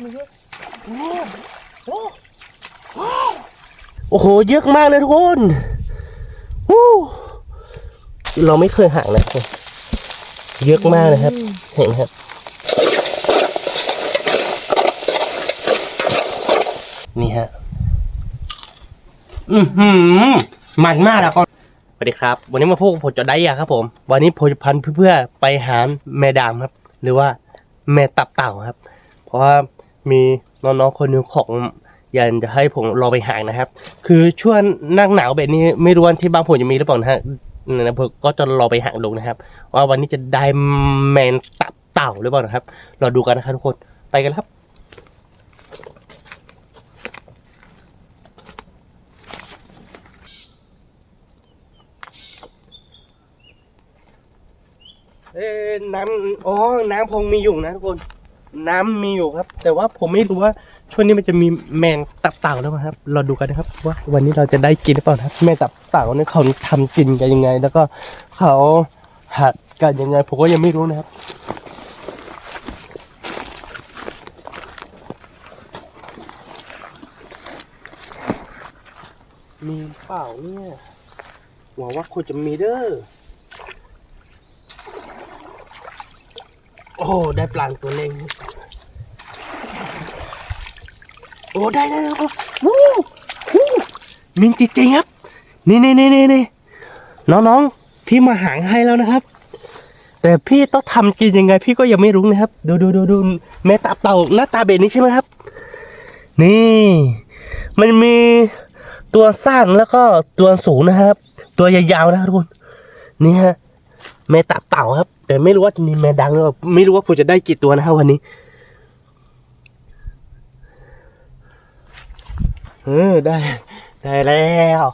โอ้โหเยอะมากเลยทุกคนเราไม่เคยห่างนะเยอะมากนะครับเห็นครับนี่ฮะมันมากแล้วก็สวัสดีครับวันนี้มาพบกับผมจอดได้ยาครับผมวันนี้ผมจะพันเพื่อไปหาแม่ดามครับหรือว่าแม่ตับเต่าครับเพราะว่ามีน้องๆคนนึงของยันจะให้ผมรอไปหานะครับคือช่วงนั่งหนาวแบบนี้ไม่รู้ว่าที่บ้านผมจะมีหรือเปล่านะฮะนะผมก็จะรอไปหาดูนะครับว่าวันนี้จะได้แมนตับเต่าหรือเปล่านะครับรอดูกันนะครับทุกคนไปกันครับน้ำน้ำคงมีอยู่นะทุกคนน้ำมีอยู่ครับแต่ว่าผมไม่รู้ว่าช่วงนี้มันจะมีแมงตับเต่าแล้วครับเราดูกันนะครับว่าวันนี้เราจะได้กินหรือเปล่าครับแมงตับเต่าเนี่ยเขาทำกินกันยังไงแล้วก็เขาหัดกันยังไงผมก็ยังไม่รู้นะครับมีเปล่าเนี่ยหวังว่าคุณจะมีเด้อโอ้ได้ปลาตัวเล็กโอ้ได้ครับวู้มินจริงๆครับนี่น้องๆพี่มาหางให้แล้วนะครับแต่พี่ต้องทำกินยังไงพี่ก็ยังไม่รู้นะครับดูแม่ตับเต่าหน้าตาแบบนี้ใช่ไหมครับนี่มันมีตัวสั้นแล้วก็ตัวสูงนะครับตัวยาวๆนะครับทุกคนนี่ฮะแม่ตับเต่าครับแต่ไม่รู้ว่าจะมีแม่ดังหรือเปล่าไม่รู้ว่าผมจะได้กี่ตัวนะครับวันนี้ได้แล้ว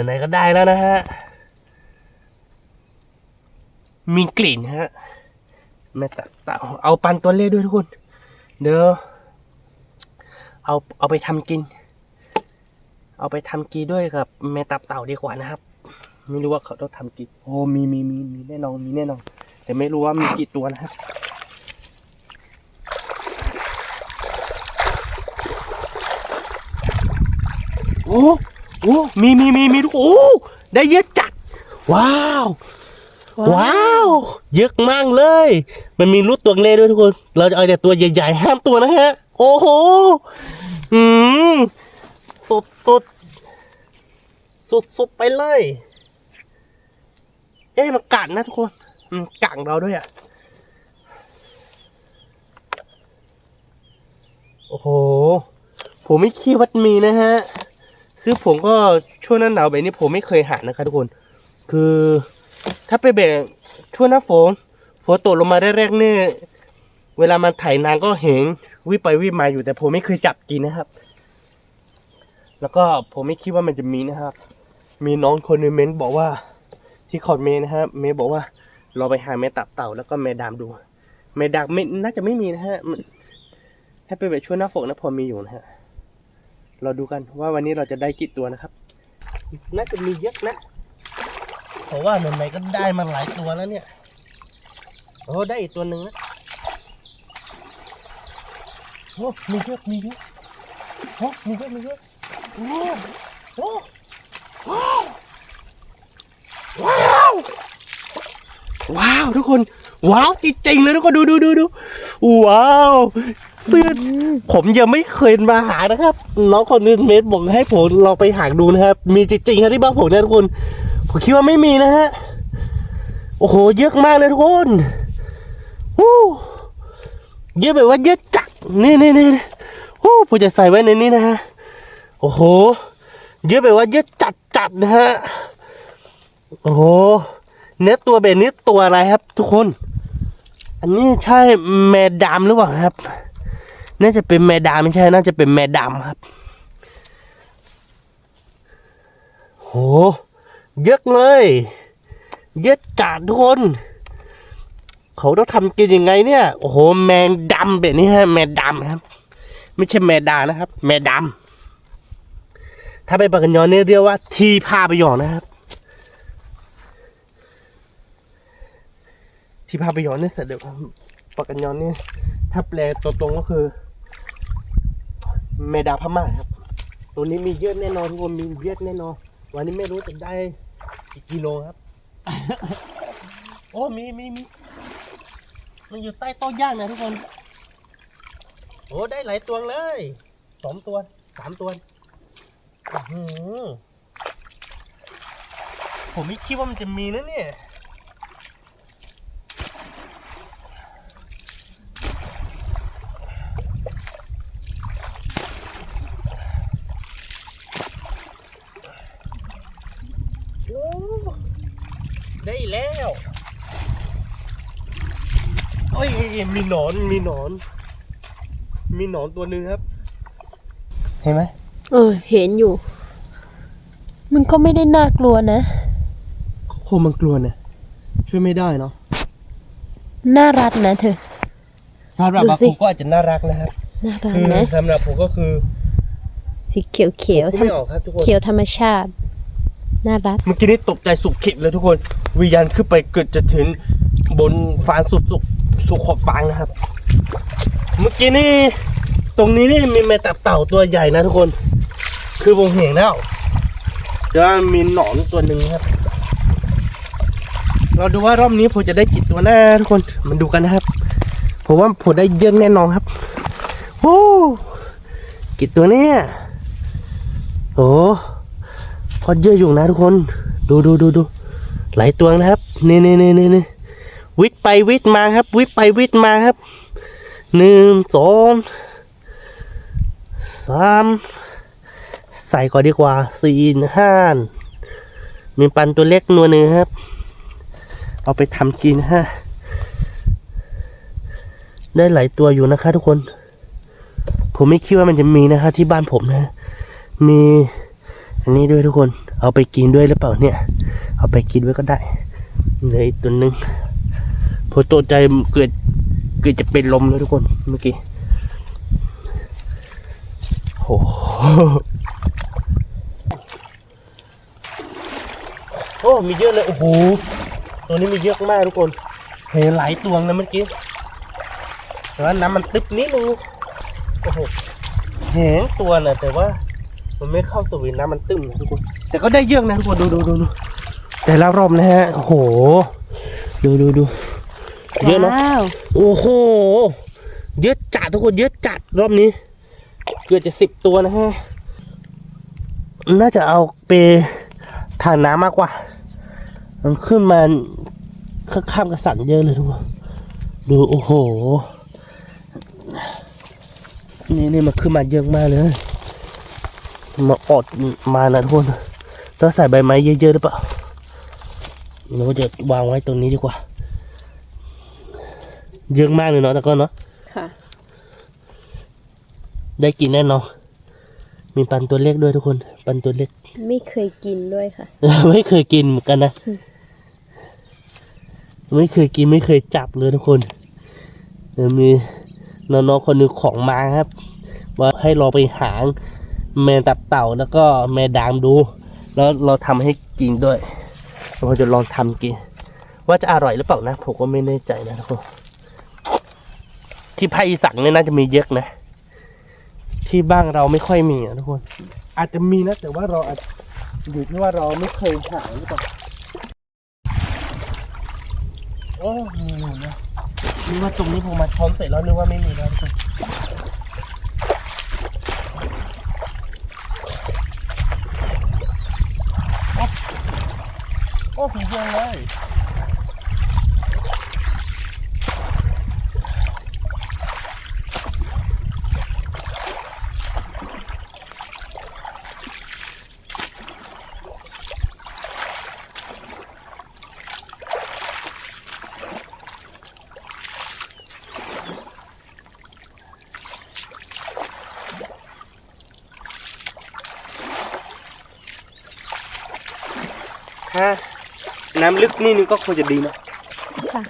ไหนๆก็ได้แล้วนะฮะมีกลิ่นฮะแม่ตับเต่าเอาปันตัวเล็กด้วยทุกคนเดี๋ยวเอาไปทำกินเอาไปทำกีด้วยกับแม่ตับเต่าดีกว่านะครับไม่รู้ว่าเขาต้องทำกี่โอ้มีแน่นอนแต่ไม่รู้ว่ามีกี่ตัวนะครับโอ้มีทุกโอ้ได้เยอะจัดว้าวเยอะมากเลยมันมีรูดตัวเล็กด้วยทุกคนเราจะเอาแต่ตัวใหญ่ๆห้ามตัวนะฮะโอ้โหสุดไปเลยมันกัดนะทุกคนกัดเราด้วยอ่ะโอ้โหผมไม่คิดว่ามีนะฮะซึ่งผมก็ช่วงหน้าหนาวแบบนี้ผมไม่เคยหานะครับทุกคนคือถ้าไปแบบช่วงหน้าฝนตกลงมาแรกๆเนี่ยเวลามันไถนางก็เห็นวิ่งไปวิ่งมาอยู่แต่ผมไม่เคยจับกินนะครับแล้วก็ผมไม่คิดว่ามันจะมีนะครับมีน้องคนนึงเม้นบอกว่าที่คอมเมนต์นะครับเมย์บอกว่าเราไปหาแม่ตับเต่าแล้วก็แม่ดามดูแม่ดามไม่น่าจะไม่มีนะฮะถ้าเป็นแบบช่วงหน้าฝนนะพอมีอยู่นะฮะเราดูกันว่าวันนี้เราจะได้กี่ตัวนะครับน่าจะมีเยอะนะเพราะว่าไหนๆก็ได้มาหลายตัวแล้วเนี่ยโอ้ได้อีกตัวหนึ่งนะโอ้มีเยอะโอ้มีเยอะโอ้ว้าวทุกคนว้าวจริงๆเลยทุกคนดูว้าวเสื้อผมยังไม่เคยมาหานะครับน้องคนนึงเมทบอกให้ผมเราไปหาดูนะครับมีจริงๆครับที่บ้านผมเนี่ยทุกคนผมคิดว่าไม่มีนะฮะโอ้โหเยอะมากเลยทุกคนเยอะแบบว่าเยอะจัดนี่ผมจะใส่ไว้ในนี้นะฮะโอ้โหเยอะแบบว่าเยอะจัดนะฮะโอ้โหเนื้อตัวแบบนี้ตัวอะไรครับทุกคนอันนี้ใช่แม่ดำหรือเปล่าครับน่าจะเป็นแม่ดำไม่ใช่น่าจะเป็นแม่ดำครับโหเยอะเลยเยอะจัดทุกคนเขาต้องทำกินยังไงเนี่ยโอ้โหแมงดำแบบนี้ฮะแม่ดำครับไม่ใช่แม่ดานะครับแม่ดำถ้าไปปากกันยอนเนี่ยเรียกว่าทีพาไปหยอนนะครับที่พาไปย้อนเนี่ยเสร็จเดี๋ยวปากกันย้อนเนี่ยท ถ้าแปลตรงๆก็คือแมดาพม่าครับตัวนี้มีเยอะแน่นอนทุกคนมีเยอะแน่นอนวันนี้ไม่รู้จะได้กี่กิโลครับ โอ้มีมันอยู่ใต้โต๊ะย่างนะทุกคนโอ้ได้หลายตัวเลย2 ตัว3 ตัวผมไม่คิดว่ามันจะมีนะเนี่ยโอ้ได้แล้วโอ้ยมีหนอนตัวหนึ่งครับเห็นไหมเห็นอยู่มันก็ไม่ได้น่ากลัวนะโคมันกลัวนะช่วยไม่ได้เนาะน่ารักนะเธอสำหรับบางคนก็อาจจะน่ารักนะครับน่ารักคือ นะสำหรับผมก็คือสีเขียวไม่ออกครับทุกคนเขียวธรรมชาติน่ารักเมื่อกี้นี้ตกใจสุดขีดเลยทุกคนวิญญาณขึ้นไปเกือบจะถึงบนฟางสุดขอบฟางนะครับเมื่อกี้นี่ตรงนี้นี่มีแมตับเต่าตัวใหญ่นะทุกคนคือผมเห็นแล้วแต่ว่ามีหนอนตัวหนึ่งครับเราดูว่ารอบนี้ผมจะได้กี่ตัวหน้าทุกคนมันดูกันนะครับผมว่าผมได้เยอะแน่นอนครับโอ้กี่ตัวเนี่ยโอ้พอเยอะอยู่นะทุกคนดูหลายตัวนะครับนี่วิทย์ไปวิทย์มาครับวิทย์ไปวิทย์มาครับ1 2 3ใส่ก่อนดีกว่า4 5มีปันตัวเล็กตัวหนึ่งครับเอาไปทำกินฮะได้หลายตัวอยู่นะคะทุกคนผมไม่คิดว่ามันจะมีนะคะที่บ้านผมนะมีอันนี้ด้วยทุกคนเอาไปกินด้วยหรือเปล่าเนี่ยเอาไปกินไว้ก็ได้เลยตัวนึงผมตกใจเกิดจะเป็นลมเลยทุกคนเมื่อกี้โอ้มีเยอะเลยโอ้โหตัวนี้มีเยอะมากทุกคนเห็นหลายตัวนะเมื่อกี้แต่ว่าน้ำมันตึ๊บนิดนึงโอ้โหเห็นตัวนะแต่ว่ามันไม่เข้าสวิงน้ำมันตึ้มนะทุกคนแต่ก็ได้เยอะนะทุกคนดูแต่ละรอบนะฮะโอ้โหดูเยอะเนาะโอ้โหเยอะจัดทุกคนเยอะจัดรอบนี้เกือบจะ10 ตัวนะฮะน่าจะเอาไปทานน้ำมากกว่ามันขึ้นมาข้ามกระสันเยอะเลยทุกคนดูโอ้โหนี่มันขึ้นมาเยอะมากเลยมาอดมานะทุกคนต้องใส่ใบไม้เยอะๆหรือเปล่าเราจะวางไว้ตรงนี้ดีกว่าเยอะมากเลยเนาะแต่ก็เนาะค่ะได้กินแน่นอนมีปันตัวเล็กด้วยทุกคนปันตัวเล็กไม่เคยกินด้วยค่ะ ไม่เคยกินเหมือนกันนะไม่เคยกินไม่เคยจับเลยทุกคนมีน้องๆคนหนึ่งของมาครับว่าให้เราไปหาแมงตับเต่าแล้วก็แมงดามดูแล้วเราทำให้กินด้วยเราจะลองทำกินว่าจะอร่อยหรือเปล่านะผมก็ไม่แน่ใจนะทุกคนที่ภาคอีสานเนี่ยน่าจะมีเยอะนะที่บ้านเราไม่ค่อยมีนะทุกคนอาจจะมีนะแต่ว่าเราอาจอยู่ที่ว่าเราไม่เคยหาหรือเปล่าโอ้มีนะนึกว่าตรงนี้ผมมาช้อมเสร็จแล้วนึกว่าไม่มีแล้วทุกคนโอ้ผีเยอะเลยน้ำลึกนี่นึงก็ควรจะดีนะค่ะ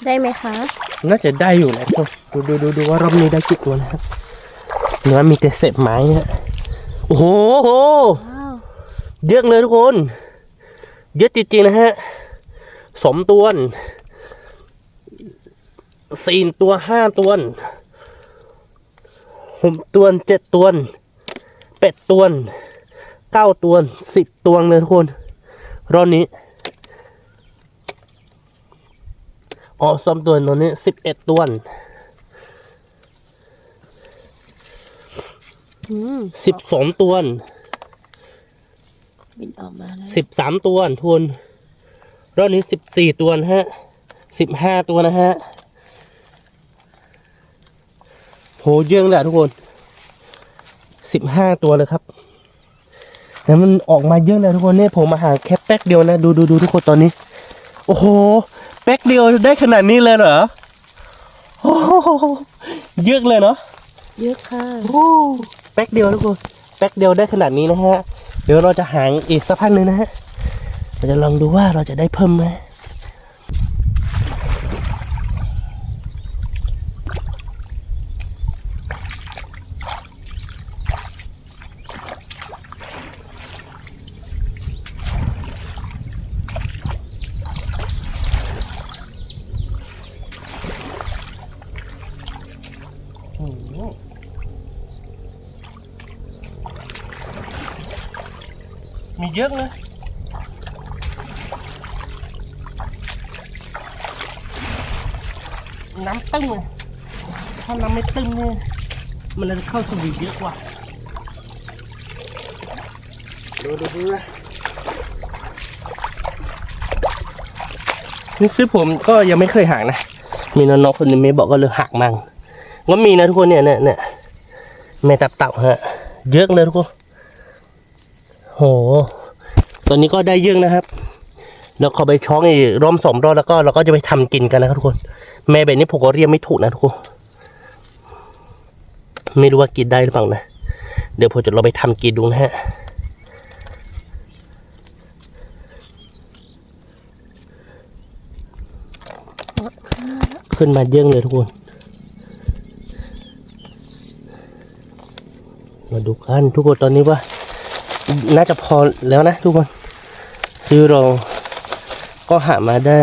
ได้ไหมคะน่าจะได้อยู่นะดูว่ารอบนี้ได้กี่ตัวนะครับเนื้อมีแต่เศษไม้นะโอ้โหเยอะเลยทุกคนเยอะจริงๆนะฮะ2 ตัว 4 ตัว 5 ตัว6 ตัว 7 ตัว8 ตัว 9 ตัว 10 ตัวเลยทุกคนรอบนี้ซ้อมตัวตอนนี้11 ตัว 12 ตัว บินออกมาแล้ว 13 ตัวทุกคนรอบนี้14 ตัวนะฮะ15 ตัวนะฮะโหเยอะแหละทุกคน15 ตัวเลยครับแล้วมันออกมาเยอะเลยทุกคนเนี่ยผมมาหาแค่แป๊กเดียวนะดูทุกคนตอนนี้โอ้โหแป๊กเดียวได้ขนาดนี้เลยเหรอโอ้โหเยอะเลยเนาะ เยอะค่ะ โอ้แป๊กเดียวทุกคนแป๊กเดียวได้ขนาดนี้นะฮะเดี๋ยวเราจะหางอีกสักพักหนึ่งนะฮะเราจะลองดูว่าเราจะได้เพิ่มไหมมีเยอะนะน้ำตึ้งเลยถ้าน้ำไม่ตึ้งเนี่ยมันจะเข้าสวีเยอะกว่าดูนะนี่คือผมก็ยังไม่เคยหางนะมีน้องๆคนนึงไม่บอกก็เลยหักมั่งก็มีนะทุกคนเนี่ยแม่ตับเต่าฮะเยอะเลยทุกคนโหตอนนี้ก็ได้เยอะนะครับแล้วเขาไปช้องอีกรอบ2 รอบแล้วก็เราก็จะไปทำกินกันนะครับทุกคนแม่แบบนี้ผมก็เรียกไม่ถูกนะทุกคนไม่รู้ว่ากินได้หรือเปล่านะเดี๋ยวผมจะเราไปทำกินดูนะฮะขึ้นมาเยอะเลยทุกคนมาดูกันทุกคนตอนนี้ว่าน่าจะพอแล้วนะทุกคนซื้อเราก็หามาได้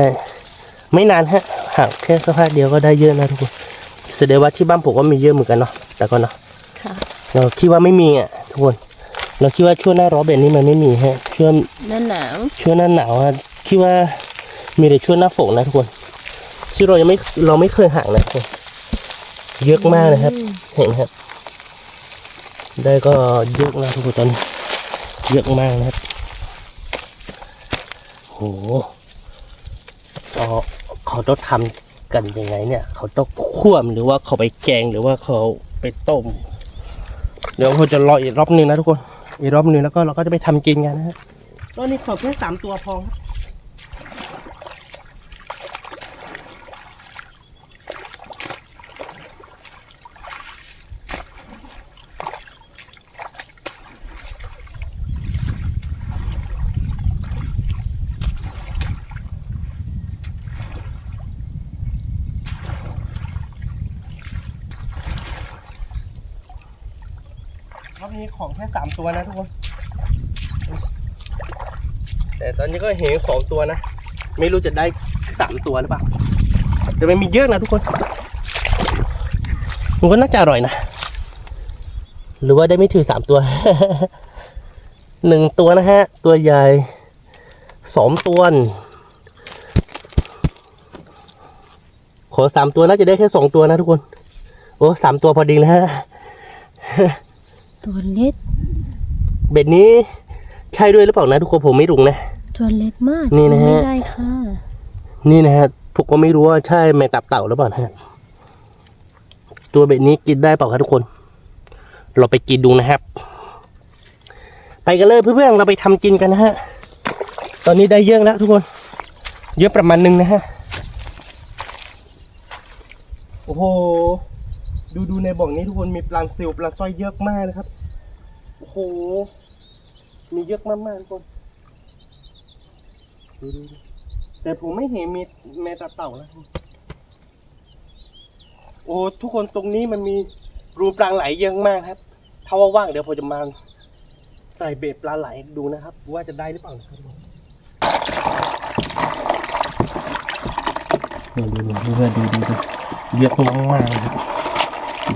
ไม่นานฮะหาแค่สักพักเดียวก็ได้เยอะนะทุกคนแสดงว่าที่บ้านผมก็มีเยอะเหมือนกันเนาะแต่ก็เนาะเราคิดว่าไม่มีอ่ะทุกคนเราคิดว่าช่วงหน้าร้อนแบบนี้มันไม่มีฮะช่วงหน้าหนาว ช่วงหน้าหนาวฮะคิดว่ามีแต่ช่วงหน้าฝนนะทุกคนที่เราไม่เคยหานะทุกคนเยอะมากนะครับเห็นครับได้ก็เยอะนะทุกคนตอนนี้เยอะมากนะครับโหเขาต้องทำกันยังไงเนี่ยเขาต้องคั่วหรือว่าเขาไปแกงหรือว่าเขาไปต้มเดี๋ยวผมจะรออีกรอบนึงนะทุกคนอีกรอบนึงแล้วก็เราก็จะไปทำกินกันนะฮะตอนนี้ขอแค่3 ตัวพอครับรอบนี้ของแค่3 ตัวนะทุกคนแต่ตอนนี้ก็เห็น2 ตัวนะไม่รู้จะได้3 ตัวหรือเปล่าแต่มันมีเยอะนะทุกคนมันก็น่าจะอร่อยนะหรือว่าได้ไม่ถึง3 ตัว 1 ตัวนะฮะตัวใหญ่2 ตัวขอ3 ตัวน่าจะได้แค่2 ตัวนะทุกคนโอ้3 ตัวพอดีนะฮะ ตัวเล็ก เบ็ดนี้ใช่ด้วยหรือเปล่านะทุกคนผมไม่รู้นะ ตัวเล็กมาก นี่นะฮะ ไม่ได้ค่ะ นี่นะฮะผมก็ไม่รู้ว่าใช่แมงตับเต่าหรือเปล่านะฮะตัวเบ็ดนี้กินได้เปล่าครับทุกคนเราไปกินดูนะครับไปกันเลยเพื่อนๆเราไปทำกินกันนะฮะตอนนี้ได้เยอะแล้วทุกคนเยอะประมาณนึงนะฮะโอ้โหดูในบ่องนี้ทุกคนมีปลาซิวปลาสร้อยเยอะมากนะครับโอ้โหมีเยอะมากๆทุกคนดูแต่ผมไม่เห็นมีแมงตับเต่าแล้วโอ้ทุกคนตรงนี้มันมีรูปลาไหลเยอะมากครับถ้าว่างๆเดี๋ยวผมจะมาใส่เบ็ดปลาไหลดูนะครับว่าจะได้หรือเปล่านะครับดู เยอะมากๆนะครับ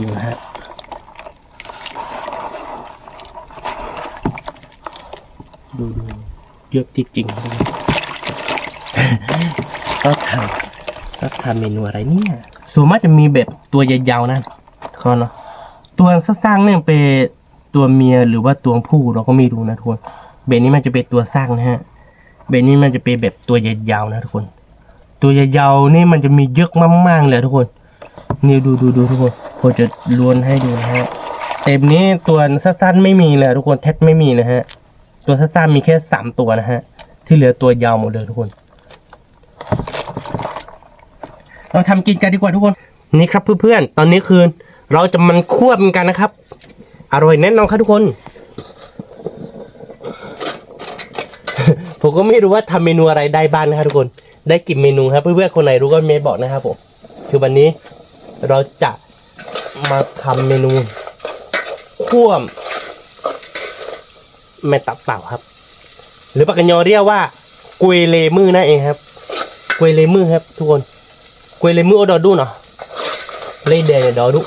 ดูนะฮะดูเยอะจริงๆก็ทำเมนูอะไรเนี่ยส่วนมากจะมีแบบตัวยาวๆนะเขาเนาะตัวสร้างเนี่ยเป็นตัวเมียหรือว่าตัวผู้เราก็ไม่รู้นะทุกคนเบ็ดนี้มันจะเป็นตัวสร้างนะฮะเบ็ดนี้มันจะเป็นแบบตัวยาวๆนะทุกคนตัวยาวๆนี่มันจะมีเยอะมากๆเลยทุกคนนี่ดูทุกคนผมจะล้วนให้ดูนะฮะเต็มนี้ตัวสั้นๆไม่มีเลยทุกคนแท็กไม่มีนะฮะตัวสั้นๆมีแค่3ตัวนะฮะที่เหลือตัวยาวหมดเลยทุกคนเราทำกินกันดีกว่าทุกคนนี่ครับเพื่อนๆตอนนี้คือเราจะมันควบกันนะครับอร่อยแน่นอนครับทุกคน ผมก็ไม่รู้ว่าทำเมนูอะไรได้บ้างนะครับทุกคนได้กี่เมนูครับเพื่อนๆคนไหนรู้ก็เมย์บอกนะครับผมคือวันนี้เราจะมาทำเมนูคั่วแม่ตับเต่าครับหรือปากกันยอเรียกว่ากุยเลมือนั่นเองครับกุยเลมือครับทุกคนกุยเลมือดอดูเนาะเลยเดนดอดู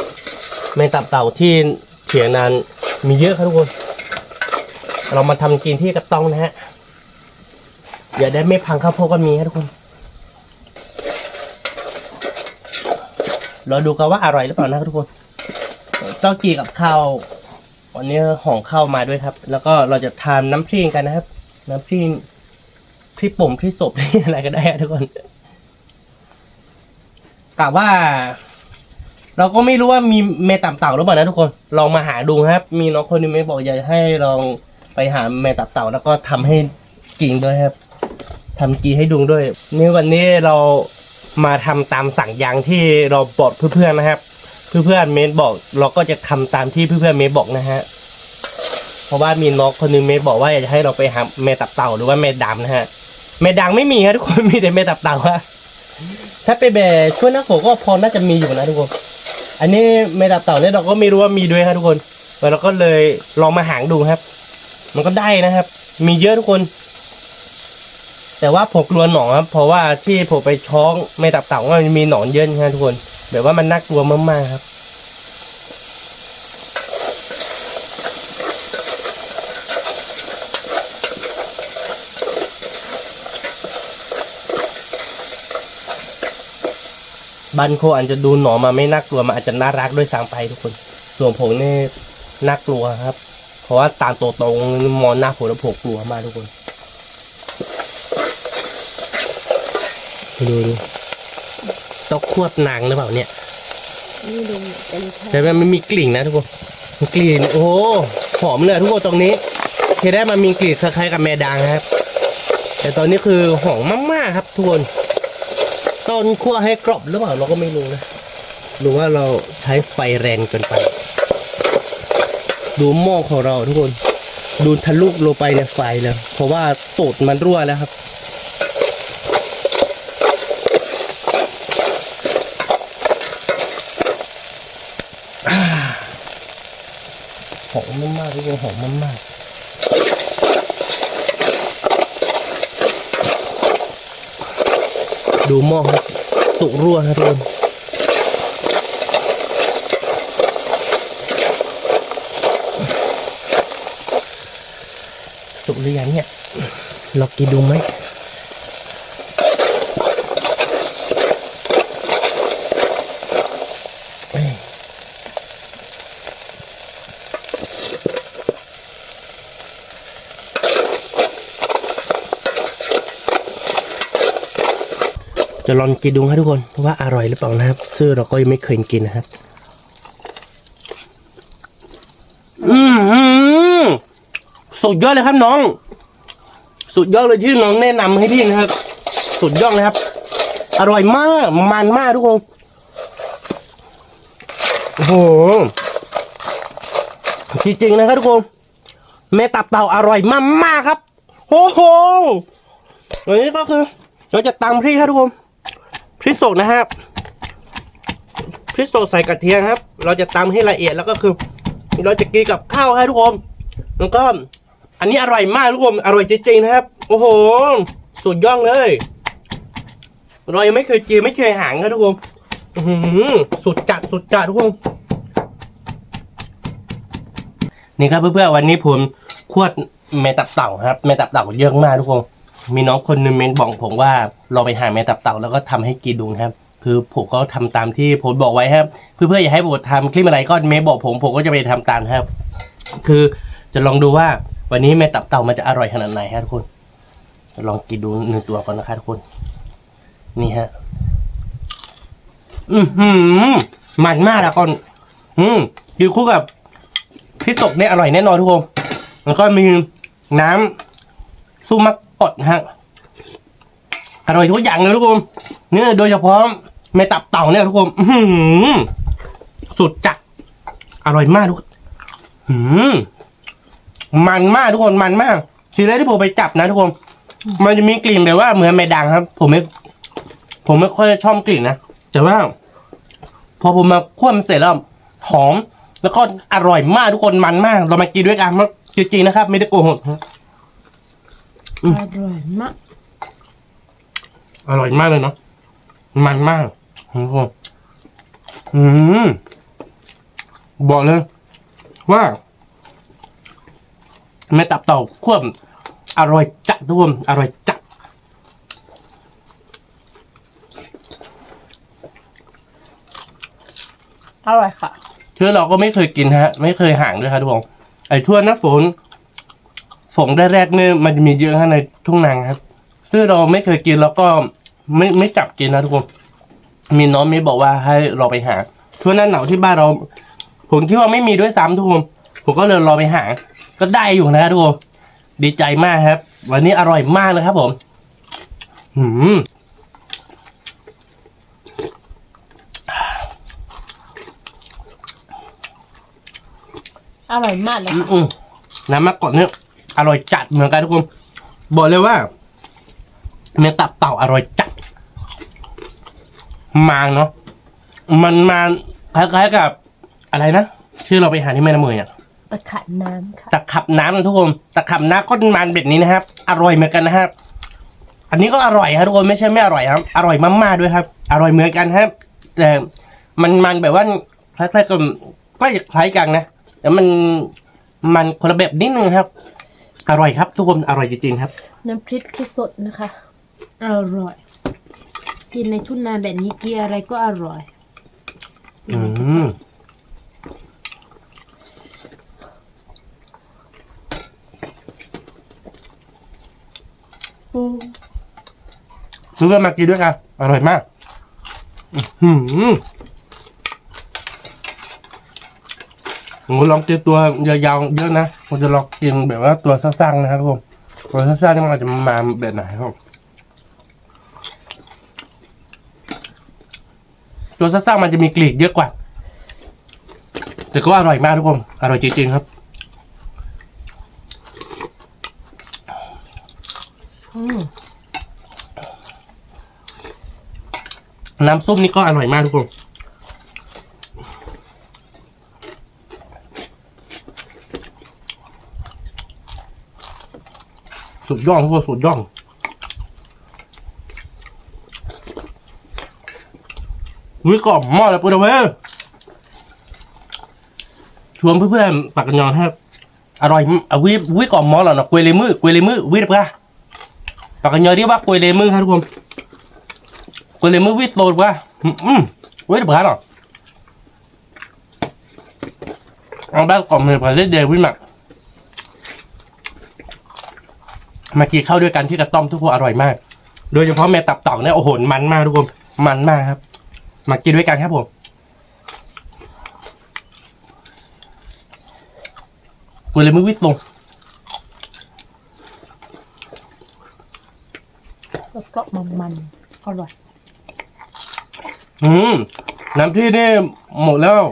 แม่ตับเต่าที่เถียงนานมีเยอะครับทุกคนเรามาทำกินที่กระต้องนะฮะอย่าได้ไม่พังข้าวโพดก็มีครับทุกคนเราดูกันว่าอร่อยหรือเปล่านะครับทุกคนเจ้ากีกับข้าววันนี้ห่อข้าวมาด้วยครับแล้วก็เราจะทานน้ำพริกกันนะครับน้ำพริกป่มพริกศพพริกอะไรก็ได้ทุกคนกะว่าเราก็ไม่รู้ว่ามีแม่ตับเต่าหรือเปล่านะทุกคนลองมาหาดูครับมีน้องคนนึงไม่บอกอยากให้ลองไปหาแม่ตับเต่าแล้วก็ทำให้กินด้วยครับทำกีให้ดูด้วยนี่วันนี้เรามาทำตามสั่งอย่างที่เราบอกเพื่อนๆนะครับเพื่อนๆเมนบอกเราก็จะทำตามที่เพื่อนๆเมนบอกนะฮะเพราะว่ามีน้องคนนึงเมนบอกว่าอยากจะให้เราไปหาแม่ตับเต่าหรือว่าแม่ดำนะฮะแม่ดังไม่มีครับทุกคนมีแต่แม่ตับเต่าฮะถ้าไปแบบช่วยนักโขก็พอน่าจะมีอยู่นะทุกคนอันนี้แม่ตับเต่าเนี่ยเราก็ไม่รู้ว่ามีด้วยครับทุกคนเราก็เลยลองมาหางดูครับมันก็ได้นะครับ มีเยอะทุกคนแต่ว่าผมกลัวหนอนครับเพราะว่าที่ผมไปช้องแม่ตับเต่าว่ามันมีหนอนเยอะนะทุกคนแบบว่ามันน่ากลัวมากๆครับบันโคอาจจะดูหนอนมาไม่น่ากลัวมันอาจจะน่ารักด้วยซ้ำไปทุกคนส่วนผมนี่น่ากลัวครับเพราะว่าตาโตตรงมองหน้าผมแล้วผมกลัวมากทุกคนดูต้องควบนางหรือเปล่าเนี่ยนี่ดูเป็นแต่มันไม่มีกลิ่นนะทุกคนกลิ่นโอ้หอมเลยทุกคนตรงนี้ที่ได้มามีกลิ่นคล้ายๆกับแม่ดังครับแต่ตอนนี้คือหอมมากๆครับทุกคนต้นคั่วให้กรอบหรือเปล่าเราก็ไม่รู้นะหรือว่าเราใช้ไฟแรงเกินไปดูหม้อของเราทุกคนดูทะลุลงไปในไฟแล้วเพราะว่าตูดมันรั่วแล้วครับหอมมากๆทุกคนหอมมากๆดูหม้อครับสุกรั่วครับทุกคนสุกหรือยังเนี่ยลองกินดูไหมจะลองกินดูครับทุกคนว่าอร่อยหรือเปล่านะครับซึ่งเราก็ยังไม่เคยกินนะครับสุดยอดเลยครับน้องสุดยอดเลยที่น้องแนะนำให้พี่นะครับสุดยอดเลยครับอร่อยมากมันมากทุกคนโอ้โหจริงๆนะครับทุกคนแม่ตับเต่าอร่อยมากๆครับโอ้โหอันนี้ก็คือเราจะตำพริกครับทุกคนพริกสดนะครับพริกสดใส่กระเทียมครับเราจะตำให้ละเอียดแล้วก็คือเราจะกินกับข้าวให้ทุกคนแล้วก็อันนี้อร่อยมากทุกคนอร่อยจริงๆนะครับโอ้โหสุดยอดเลยเรายังไม่เคยกินไม่เคยหางครับทุกคน สุดจัดสุดจัดทุกคนนี่ครับเพื่อนๆวันนี้ผมควดแม่ตับเต่าครับแม่ตับเต่าเยอะมากทุกคนมีน้องคนนึงเมนบอกผมว่าเราไปหาแม่ตับเต่าแล้วก็ทำให้กินดูครับคือผมก็ทำตามที่ผมบอกไว้ครับเพื่อนๆอยากให้ผมทำคลิปอะไรก็เมนบอกผมก็จะไปทำตามครับคือจะลองดูว่าวันนี้แม่ตับเต่ามันจะอร่อยขนาดไหนครับทุกคนลองกินดูหนึ่งตัวก่อนนะครับทุกคนนี่ฮะมันมากแล้วก่อนกินคู่กับพริกสดเนี่ยอร่อยแน่นอนทุกคนแล้วก็มีน้ำซุปมะกดนะฮะอร่อยทุกอย่างเลยทุกคนเนี่ยโดยเฉพาะแม่ตับเต่าเนี่ยทุกคนสุดจัดอร่อยมากทุกคนมันมากทุกคนมันมากทีแรกที่ผมไปจับนะทุกคนมันจะมีกลิ่นแบบว่าเหมือนแม่ดังครับผมไม่ค่อยชอบกลิ่นนะแต่ว่าพอผมมาคั่วมันเสร็จแล้วหอมแล้วก็อร่อยมากทุกคนมันมากเรามากินด้วยกันจริงๆนะครับไม่ได้โกหกอร่อยมากอร่อยมากเลยเนาะมันมากทุกคนบอกเลยว่าแม่ตับเต่าคั่วอร่อยจัดทุกคนอร่อยจัดอร่อยค่ะคือเราก็ไม่เคยกินฮะไม่เคยห่างด้วยครับทุกคนไอ้ทั่วนะฝนแรกๆเนี่ยมันจะมีเยอะฮะในทุ่งนาครับซึ่งเราไม่เคยกินแล้วก็ไม่จับกินนะทุกคนมีน้องมีบอกว่าให้เราไปหาทั่วหน้าหนาวที่บ้านเราผมคิดว่าไม่มีด้วยซ้ำทุกคนผมก็เลยรอไปหาก็ได้อยู่นะทุกคนดีใจมากครับวันนี้อร่อยมากเลยครับผมอร่อยมากเลยค่ะน้ำมะกอกเนี่ยอร่อยจัดเหมือนกันทุกคนบอกเลยว่าเนื้อตับเต่าอร่อยจัดมาเนาะมันมาคล้ายๆกับอะไรนะชื่อเราไปหาที่แม่น้ำเมยอ่ะตะขับน้ำค่ะตะขับน้ำนะทุกคนตะขับน้ำก็มันแบบนี้นะครับอร่อยเหมือนกันนะครับอันนี้ก็อร่อยครับทุกคนไม่ใช่ไม่อร่อยครับอร่อยมากๆด้วยครับอร่อยเหมือนกันครับแต่มันแบบว่าคล้ายๆกับก็คล้ายกันนะแต่มันคนละแบบนิดนึงครับอร่อยครับทุกคนอร่อยจริงๆครับน้ำพริกที่สดนะคะอร่อยกินในทุ่งนาแบบนี้กินอะไรก็อร่อยซื้อมากินด้วยกันอร่อยมากผมลองกินตัวยาวๆเยอะนะผมจะลองกินแบบว่าตัวสั้นๆนะครับทุกคนตัวสั้นๆนี่มันอาจจะมาแบบไหนครับตัวสั้นๆมันจะมีกลีบเยอะกว่าแต่ก็อร่อยมากทุกคนอร่อยจริงๆครับน้ำซุปนี่ก็อร่อยมากทุกคนสุดยอดทุกคนสุดยอดวิกรอบหม้อเลยปุ๊ดเอาไว้ชวนเพื่อนๆปากกันยอนครับอร่อยวิกรอบหม้อเหรอเนาะกวยเลมือวิดปะปากกันยอนเรียกว่ากวยเลมือครับทุกคนกวยเลมือวิดโตดปะวิดปะเนาะเอาแบบกล่อมเลยผ่านเล่นเดวิดหมักมากินข้าวด้วยกันที่กระต้อมทุกคนอร่อยมากโดยเฉพาะแม่ตับเต่าเนี่ยโอ้โหมันมากทุกคนมันมากครับมากินด้วยกันครับผมกูเลยมือวิสลงแล้วก็มันอร่อยน้ำที่นี่หมดแล้ว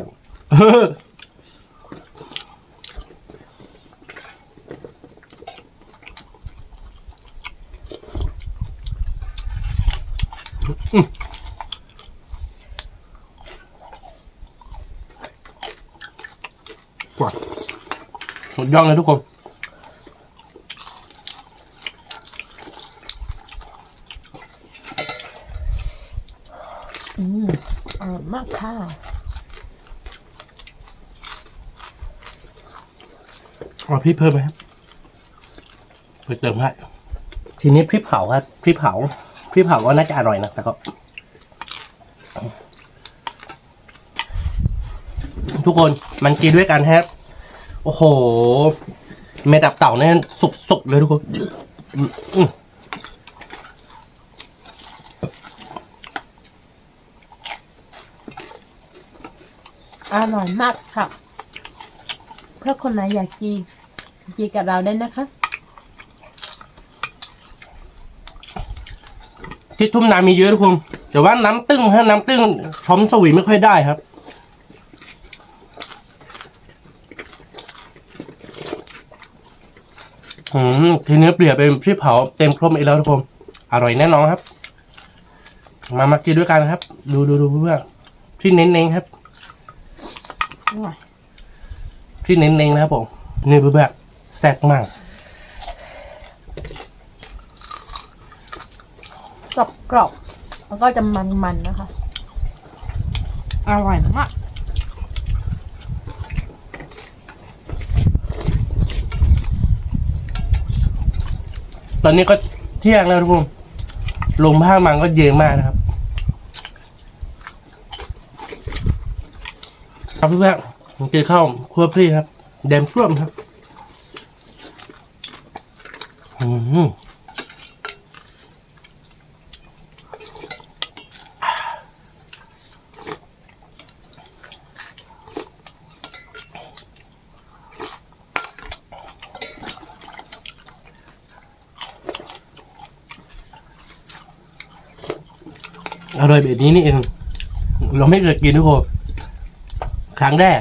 กว่าสุดยอดเลยทุกคน ากค่ะ เอาพริกเพิ่มไหมครับไปเติมให้ทีนี้พริกเผาครับพริกเผาก็น่าจะอร่อยนะแต่ก็ทุกคนมันกินด้วยกันครับโอ้โหเมดับเต่าเนี่ยสุกๆเลยทุกคนอร่อยมากค่ะเพื่อคนไหนอยากกินกับเราได้นะคะ ที่ทุ่มนามีเยอะทุกคนแต่ว่าน้ำตึ้งช้อมสวีไม่ค่อยได้ครับทีนี้เปลี่ยนเป็นพริกเผาเต็มครบอีกแล้วทุกคนอร่อยแน่นอนครับมากินด้วยกันครับดูเพื่อนที่เน้นๆครับที่เน้นๆนะครับผมนี่เพื่อนแซ่บมากกรอบแล้วก็จะมันๆนะคะอร่อยมากตอนนี้ก็เที่ยงแล้วทุกคนลมภาคมันก็เย็นมากนะครับครับเพื่อนผมกินข้าวคั่วพริกครับแดมช่วมครับอร่อยแบบนี้นี่เองเราไม่เคยกินทุกคนครั้งแรก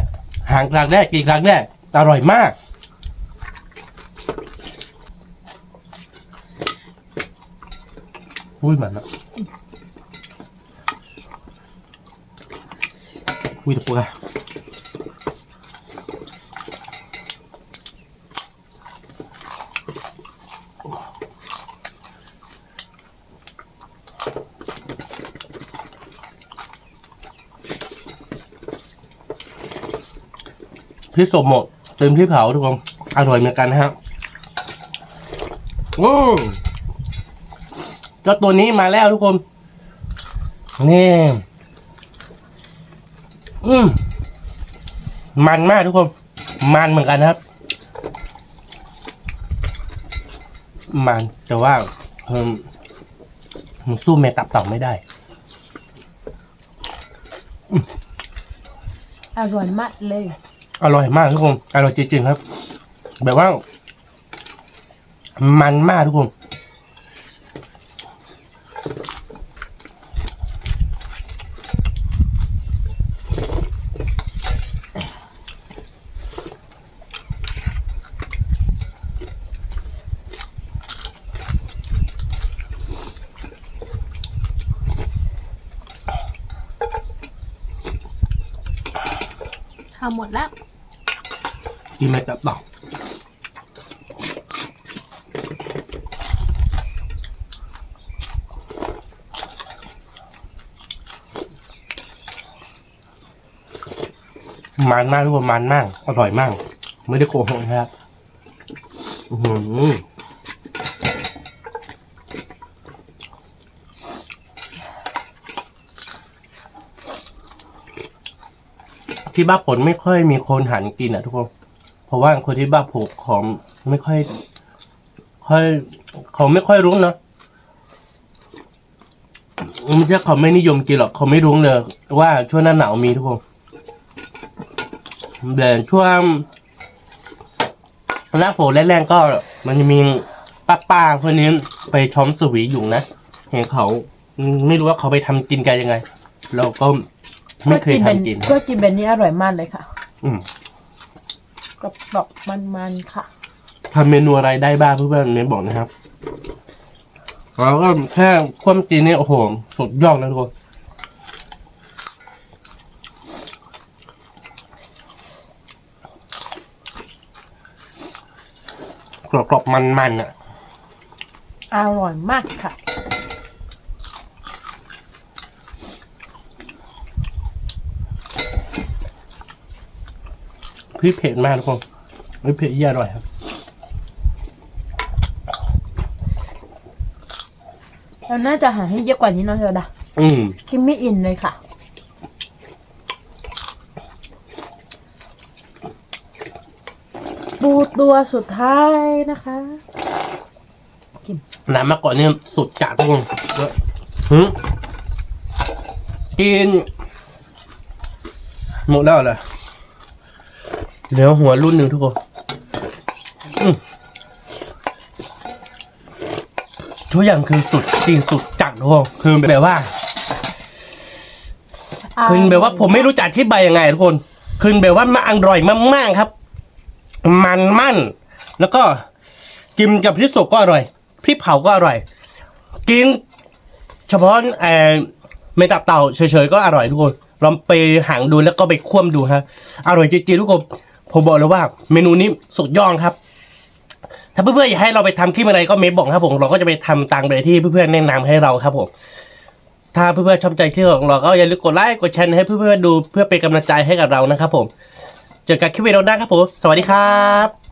กินครั้งแรกอร่อยมากอุ้ยมันอะอุ้ยตะปูอะพริกสดหมดเติมพริกเผาทุกคนอร่อยเหมือนกันนะฮะเจ้าตัวนี้มาแล้วทุกคนนี่มันมากทุกคนมันเหมือนกันนะครับมันแต่ว่ามันสู้แม่ตับเต่าไม่ได้อร่อยมากเลยอร่อยมากทุกคนอร่อยจริงๆครับแบบว่ามันมากทุกคนทำหมดแล้วกินไม่ตับเต่ามันมากทุกคนมันมากอร่อยมากไม่ได้โกหกนะครับที่บ้านผมไม่ค่อยมีคนหันกินอ่ะทุกคนเพราะว่าคนที่บ้านผมเขาไม่ค่อยเขาไม่ค่อยรู้เนาะไม่ใช่เขาไม่นิยมกินหรอกเขาไม่รู้เลยว่าช่วงหน้าหนาวมีทุกคนแต่ช่วงหน้าฝนแรงๆก็มันจะมีป้าพวกนี้ไปช้อมสวีอยู่นะเห็นเขาไม่รู้ว่าเขาไปทำกินกันยังไงเราก็ไม่เคยทำกินก็กินแบบนี้อร่อยมากเลยค่ะกรอบมันๆค่ะทำเมนูอะไรได้บ้างเพื่อนๆเนี่ยบอกนะครับแล้วก็แค่ความจีนเนี่ยโอ้โหสุดยอดแล้วทุกคนกรอบๆมันๆอ่ะอร่อยมากค่ะ พริกเผ็ดมากทุกคนพริกเผ็ดเยี่ยอร่อยครับ เราน่าจะหาให้เยอะกว่านี้เนาะเธอดากินไม่อินเลยค่ะปูตัวสุดท้ายนะคะน้ำมะกอกนี่สุดจัดทุกคนกินหมดแล้วเหรอเหลือหัวรุ่นหนึ่งทุกคนทุกอย่างคือสุดจริงสุดจัดทุกคนคือแบบว่าผมไม่รู้จะอธิบายยังไงทุกคนคือแบบว่ามันอร่อยมากๆครับมันมั่นแล้วก็กินกับพริกสดก็อร่อยพริกเผาก็อร่อยกินเฉพาะไม่ตับเต่าเฉยๆก็อร่อยทุกคนลองไปหางดูแล้วก็ไปคั่วดูฮะอร่อยจริงๆทุกคนผมบอกเลยว่าเมนูนี้สุดยอดครับถ้าเพื่อนๆอยากให้เราไปทำคลิปอะไรก็เมนบอกครับผมเราก็จะไปทำตามเลยที่เพื่อนๆแนะนำให้เราครับผมถ้าเพื่อนๆชอบใจคลิปของเราก็อย่าลืมกดไลค์กดแชร์ให้เพื่อนๆดูเพื่อเป็นกำลังใจให้กับเรานะครับผมเจอกันคลิปวิดีโอหน้าครับผมสวัสดีครับ